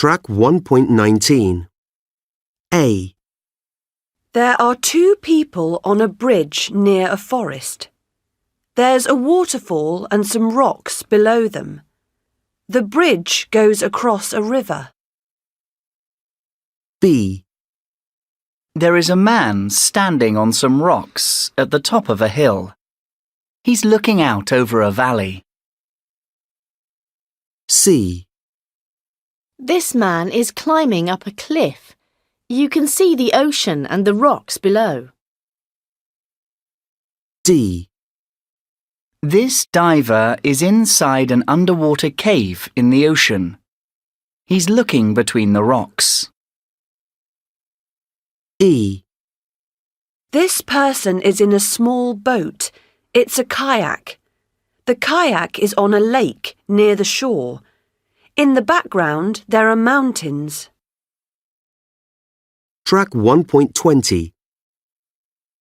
Track 1.19. A. There are two people on a bridge near a forest. There's a waterfall and some rocks below them. The bridge goes across a river. B. There is a man standing on some rocks at the top of a hill. He's looking out over a valley. C. This man is climbing up a cliff. You can see the ocean and the rocks below. D. This diver is inside an underwater cave in the ocean. He's looking between the rocks. E. This person is in a small boat. It's a kayak. The kayak is on a lake near the shore. In the background, there are mountains. Track 1.20.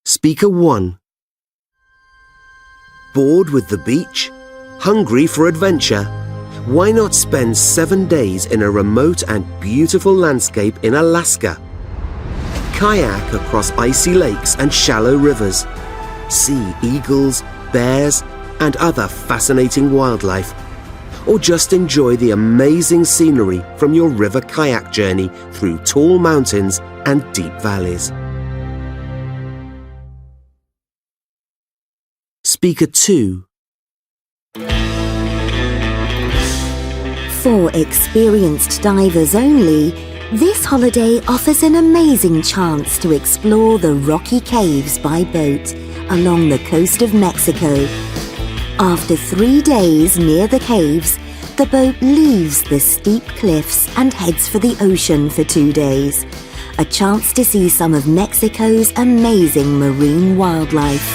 Speaker 1. Bored with the beach? Hungry for adventure? Why not spend 7 days in a remote and beautiful landscape in Alaska? Kayak across icy lakes and shallow rivers. See eagles, bears, and other fascinating wildlife. Or just enjoy the amazing scenery from your river kayak journey through tall mountains and deep valleys. Speaker 2. For experienced divers only, this holiday offers an amazing chance to explore the rocky caves by boat along the coast of Mexico. After 3 days near the caves, the boat leaves the steep cliffs and heads for the ocean for 2 days. A chance to see some of Mexico's amazing marine wildlife.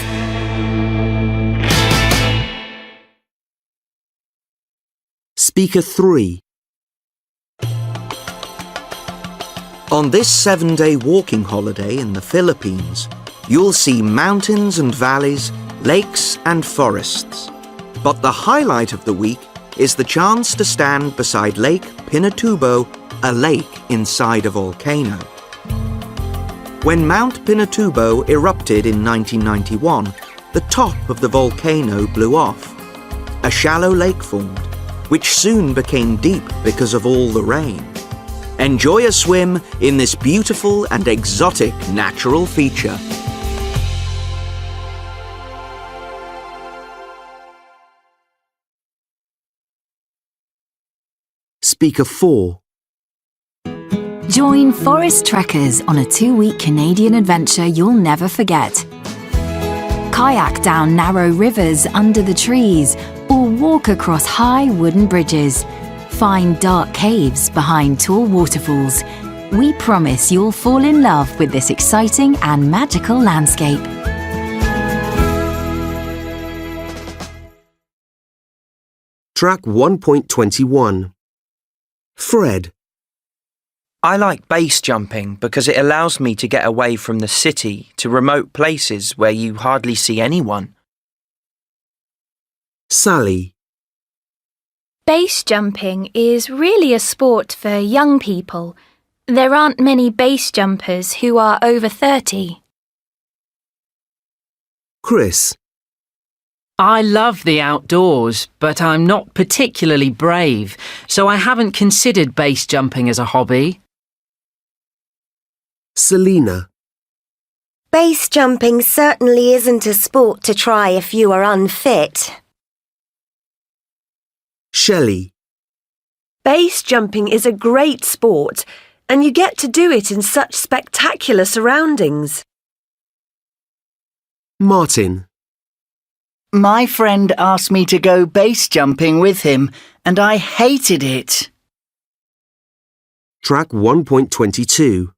Speaker 3. On this 7-day walking holiday in the Philippines, you'll see mountains and valleys, lakes and forests. But the highlight of the week is the chance to stand beside Lake Pinatubo, a lake inside a volcano. When Mount Pinatubo erupted in 1991, the top of the volcano blew off. A shallow lake formed, which soon became deep because of all the rain. Enjoy a swim in this beautiful and exotic natural feature. Speaker 4. Join forest trekkers on a 2-week Canadian adventure you'll never forget. Kayak down narrow rivers under the trees or walk across high wooden bridges. Find dark caves behind tall waterfalls. We promise you'll fall in love with this exciting and magical landscape. Track 1.21. Fred. I like base jumping because it allows me to get away from the city to remote places where you hardly see anyone. Sally. Base jumping is really a sport for young people. There aren't many base jumpers who are over 30. Chris. I love the outdoors, but I'm not particularly brave, so I haven't considered base jumping as a hobby. Selena. Base jumping certainly isn't a sport to try if you are unfit. Shelley. Base jumping is a great sport, and you get to do it in such spectacular surroundings. Martin. My friend asked me to go base jumping with him, and I hated it. Track 1.22.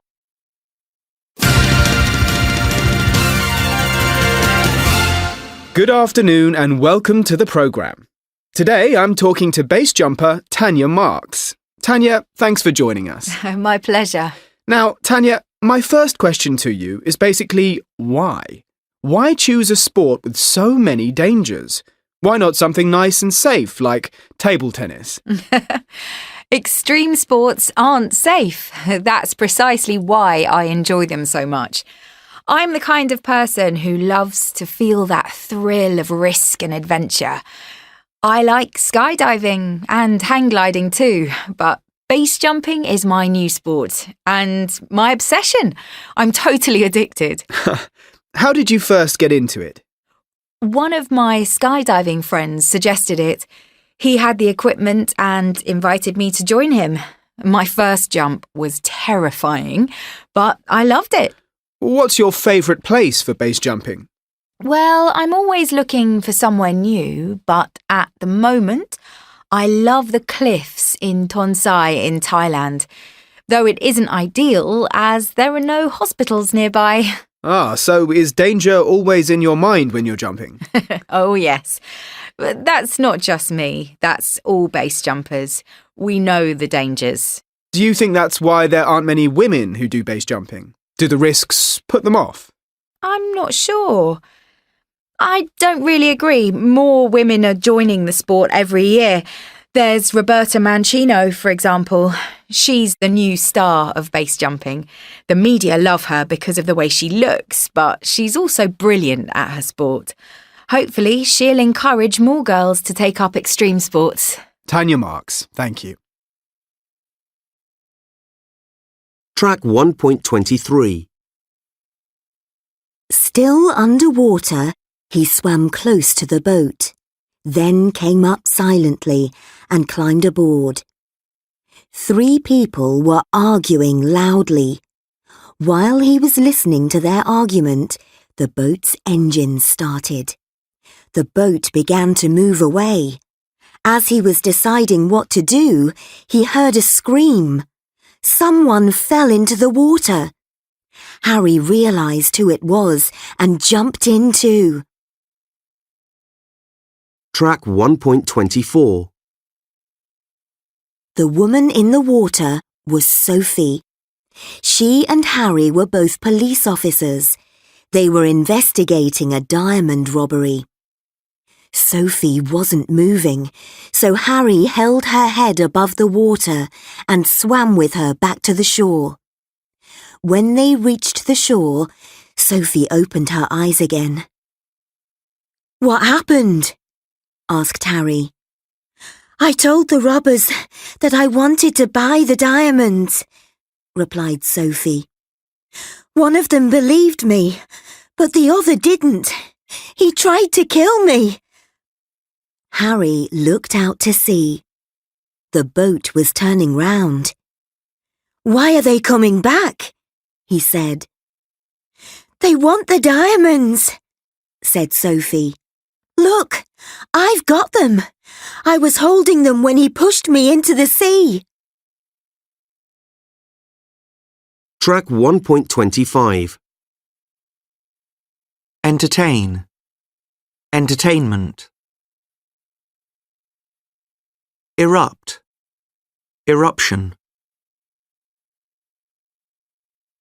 Good afternoon and welcome to the programme. Today I'm talking to base jumper Tanya Marks. Tanya, thanks for joining us. My pleasure. Now, Tanya, my first question to you is basically why? Why choose a sport with so many dangers? Why not something nice and safe like table tennis? Extreme sports aren't safe. That's precisely why I enjoy them so much. I'm the kind of person who loves to feel that thrill of risk and adventure. I like skydiving and hang gliding too, but base jumping is my new sport and my obsession. I'm totally addicted. How did you first get into it? One of my skydiving friends suggested it. He had the equipment and invited me to join him. My first jump was terrifying, but I loved it. What's your favourite place for base jumping? Well, I'm always looking for somewhere new, but at the moment, I love the cliffs in Thonsai in Thailand, though it isn't ideal as there are no hospitals nearby. Ah, so is danger always in your mind when you're jumping? Oh, yes. But that's not just me. That's all base jumpers. We know the dangers. Do you think that's why there aren't many women who do base jumping? Do the risks put them off? I'm not sure. I don't really agree. More women are joining the sport every year. There's Roberta Mancino, for example. She's the new star of base jumping. The media love her because of the way she looks, but she's also brilliant at her sport. Hopefully, she'll encourage more girls to take up extreme sports. Tanya Marks, thank you. Track 1.23. Still underwater, he swam close to the boat, then came up silently and climbed aboard. 3 people were arguing loudly. While he was listening to their argument, the boat's engine started. The boat began to move away. As he was deciding what to do, he heard a scream. Someone fell into the water. Harry realised who it was and jumped in too. Track 1.24. The woman in the water was Sophie. She and Harry were both police officers. They were investigating a diamond robbery. Sophie wasn't moving, so Harry held her head above the water and swam with her back to the shore. When they reached the shore, Sophie opened her eyes again. "What happened?" asked Harry. "I told the robbers that I wanted to buy the diamonds," replied Sophie. "One of them believed me, but the other didn't. He tried to kill me." Harry looked out to sea. The boat was turning round. "Why are they coming back?" he said. "They want the diamonds," said Sophie. "Look, I've got them. I was holding them when he pushed me into the sea." Track 1.25. Entertain. Entertainment. Erupt. Eruption.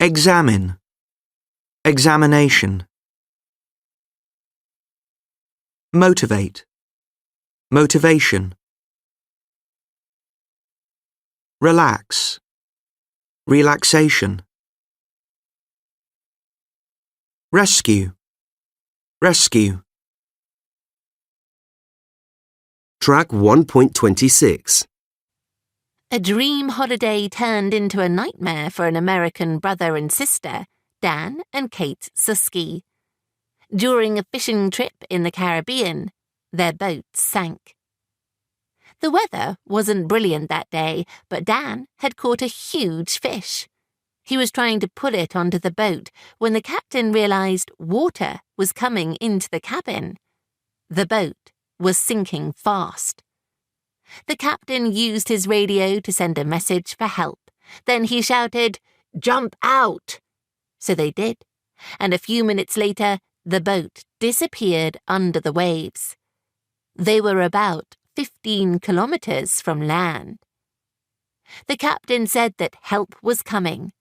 Examine. Examination. Motivate. Motivation. Relax. Relaxation. Rescue. Rescue. Track 1.26. A dream holiday turned into a nightmare for an American brother and sister, Dan and Kate Suski. During a fishing trip in the Caribbean, their boat sank. The weather wasn't brilliant that day, but Dan had caught a huge fish. He was trying to pull it onto the boat when the captain realised water was coming into the cabin. The boat was sinking fast. The captain used his radio to send a message for help. Then he shouted, "Jump out!" So they did, and a few minutes later, the boat disappeared under the waves. They were about 15 kilometres from land. The captain said that help was coming.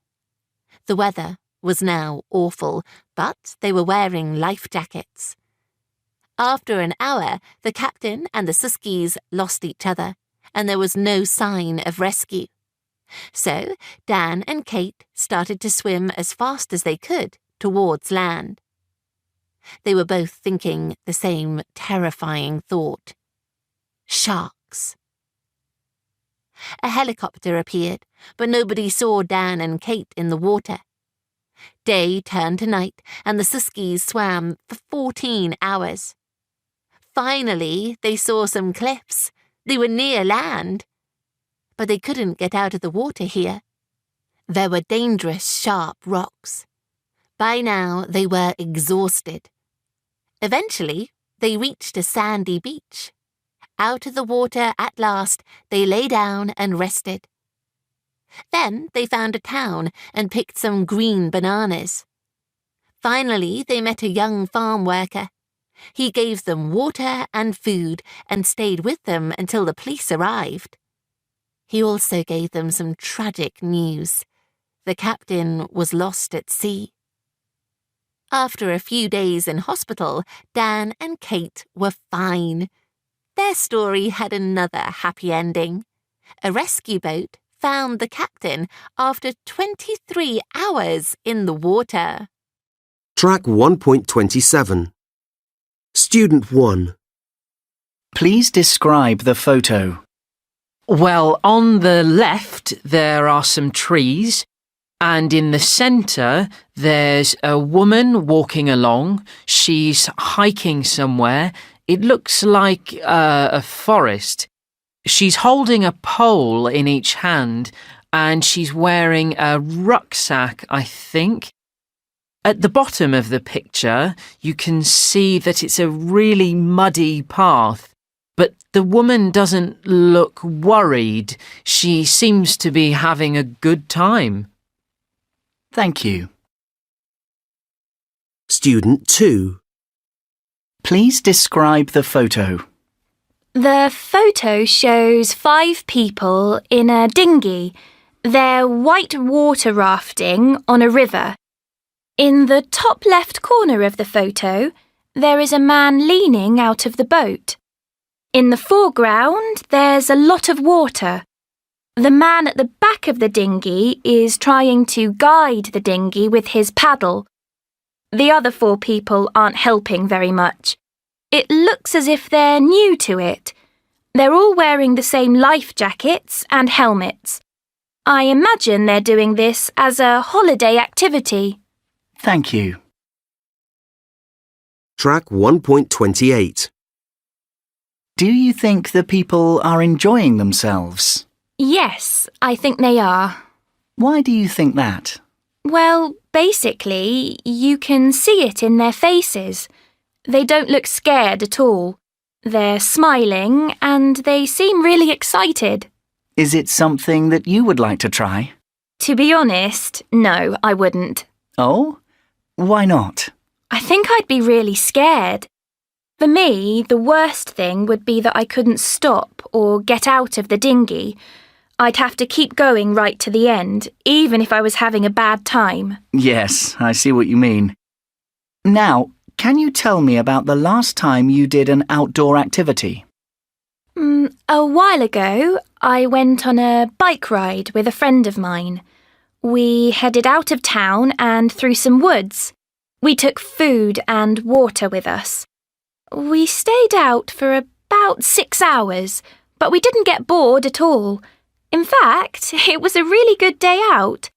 The weather was now awful, but they were wearing life jackets. After an hour, the captain and the Suskis lost each other, and there was no sign of rescue. So Dan and Kate started to swim as fast as they could towards land. They were both thinking the same terrifying thought. Sharks. A helicopter appeared, but nobody saw Dan and Kate in the water. Day turned to night, and the Suskies swam for 14 hours. Finally, they saw some cliffs. They were near land. But they couldn't get out of the water here. There were dangerous, sharp rocks. By now, they were exhausted. Eventually, they reached a sandy beach. Out of the water at last, they lay down and rested. Then they found a town and picked some green bananas. Finally, they met a young farm worker. He gave them water and food and stayed with them until the police arrived. He also gave them some tragic news. The captain was lost at sea. After a few days in hospital, Dan and Kate were fine. Their story had another happy ending. A rescue boat found the captain after 23 hours in the water. Track 1.27. Student 1. Please describe the photo. Well, on the left there are some trees, and in the centre there's a woman walking along. She's hiking somewhere. It looks like a forest. She's holding a pole in each hand, and she's wearing a rucksack, I think. At the bottom of the picture, you can see that it's a really muddy path, but the woman doesn't look worried. She seems to be having a good time. Thank you. Student 2. Please describe the photo. The photo shows 5 people in a dinghy. They're white water rafting on a river. In the top left corner of the photo, there is a man leaning out of the boat. In the foreground, there's a lot of water. The man at the back of the dinghy is trying to guide the dinghy with his paddle. The other 4 people aren't helping very much. It looks as if they're new to it. They're all wearing the same life jackets and helmets. I imagine they're doing this as a holiday activity. Thank you. Track 1.28. Do you think the people are enjoying themselves? Yes, I think they are. Why do you think that? Well, basically, you can see it in their faces. They don't look scared at all. They're smiling and they seem really excited. Is it something that you would like to try? To be honest, no, I wouldn't. Oh? Why not? I think I'd be really scared. For me, the worst thing would be that I couldn't stop or get out of the dinghy. I'd have to keep going right to the end, even if I was having a bad time. Yes, I see what you mean. Now, can you tell me about the last time you did an outdoor activity? A while ago, I went on a bike ride with a friend of mine. We headed out of town and through some woods. We took food and water with us. We stayed out for about 6 hours, but we didn't get bored at all. In fact, it was a really good day out.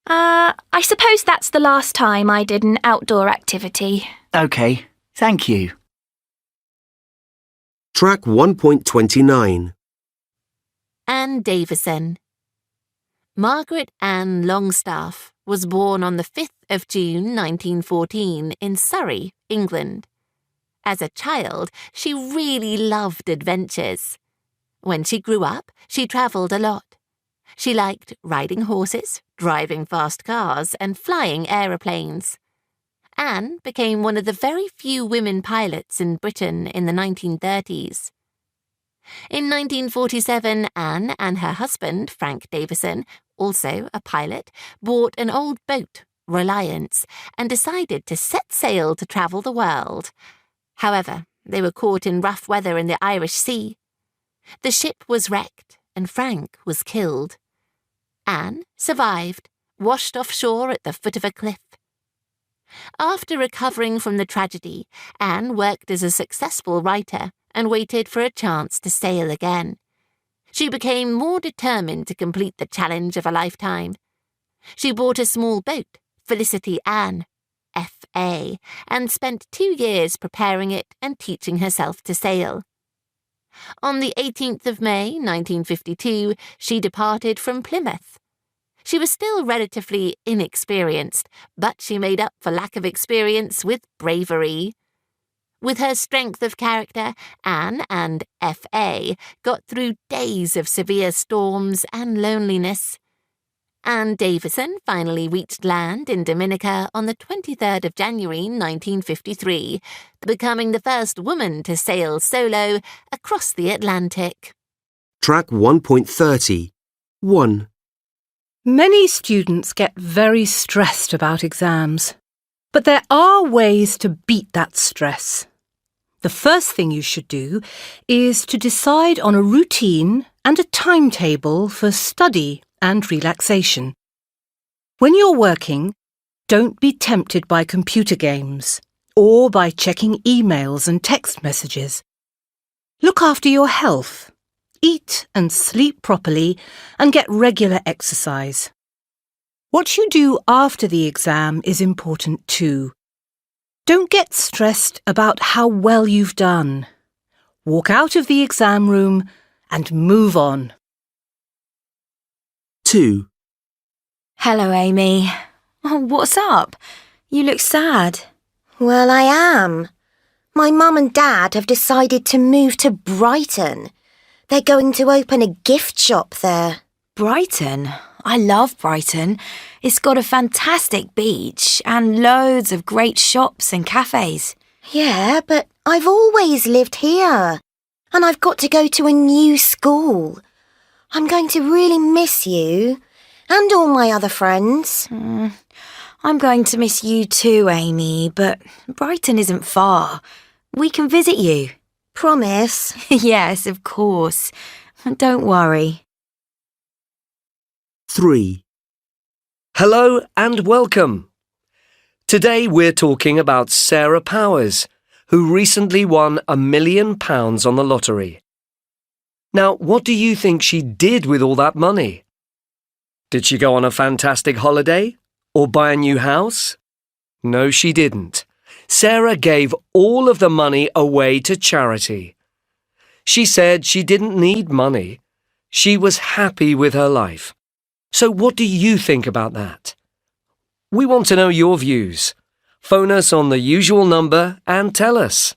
I suppose that's the last time I did an outdoor activity. OK, thank you. Track 1.29. Anne Davison. Margaret Ann Longstaff was born on the 5th of June 1914 in Surrey, England. As a child, she really loved adventures. When she grew up, she travelled a lot. She liked riding horses, driving fast cars, and flying aeroplanes. Anne became one of the very few women pilots in Britain in the 1930s. In 1947, Anne and her husband, Frank Davison, also a pilot, bought an old boat, Reliance, and decided to set sail to travel the world. However, they were caught in rough weather in the Irish Sea. The ship was wrecked and Frank was killed. Anne survived, washed offshore at the foot of a cliff. After recovering from the tragedy, Anne worked as a successful writer and waited for a chance to sail again. She became more determined to complete the challenge of a lifetime. She bought a small boat, Felicity Anne, F.A., and spent 2 years preparing it and teaching herself to sail. On the 18th of May, 1952, she departed from Plymouth. She was still relatively inexperienced, but she made up for lack of experience with bravery. With her strength of character, Anne and F.A. got through days of severe storms and loneliness. Anne Davison finally reached land in Dominica on the 23rd of January 1953, becoming the first woman to sail solo across the Atlantic. Track 1.30. 1. Many students get very stressed about exams, but there are ways to beat that stress. The first thing you should do is to decide on a routine and a timetable for study and relaxation. When you're working, don't be tempted by computer games or by checking emails and text messages. Look after your health. Eat and sleep properly and get regular exercise. What you do after the exam is important too. Don't get stressed about how well you've done. Walk out of the exam room and move on. 2. Hello, Amy. Oh, what's up? You look sad. Well, I am. My mum and dad have decided to move to Brighton. They're going to open a gift shop there. Brighton? I love Brighton. It's got a fantastic beach and loads of great shops and cafes. Yeah, but I've always lived here. And I've got to go to a new school. I'm going to really miss you. And all my other friends. I'm going to miss you too, Amy, but Brighton isn't far. We can visit you. Promise? Yes, of course. Don't worry. 3. Hello and welcome. Today we're talking about Sarah Powers, who recently won £1 million on the lottery. Now, what do you think she did with all that money? Did she go on a fantastic holiday? Or buy a new house? No, she didn't. Sarah gave all of the money away to charity. She said she didn't need money. She was happy with her life. So what do you think about that? We want to know your views. Phone us on the usual number and tell us.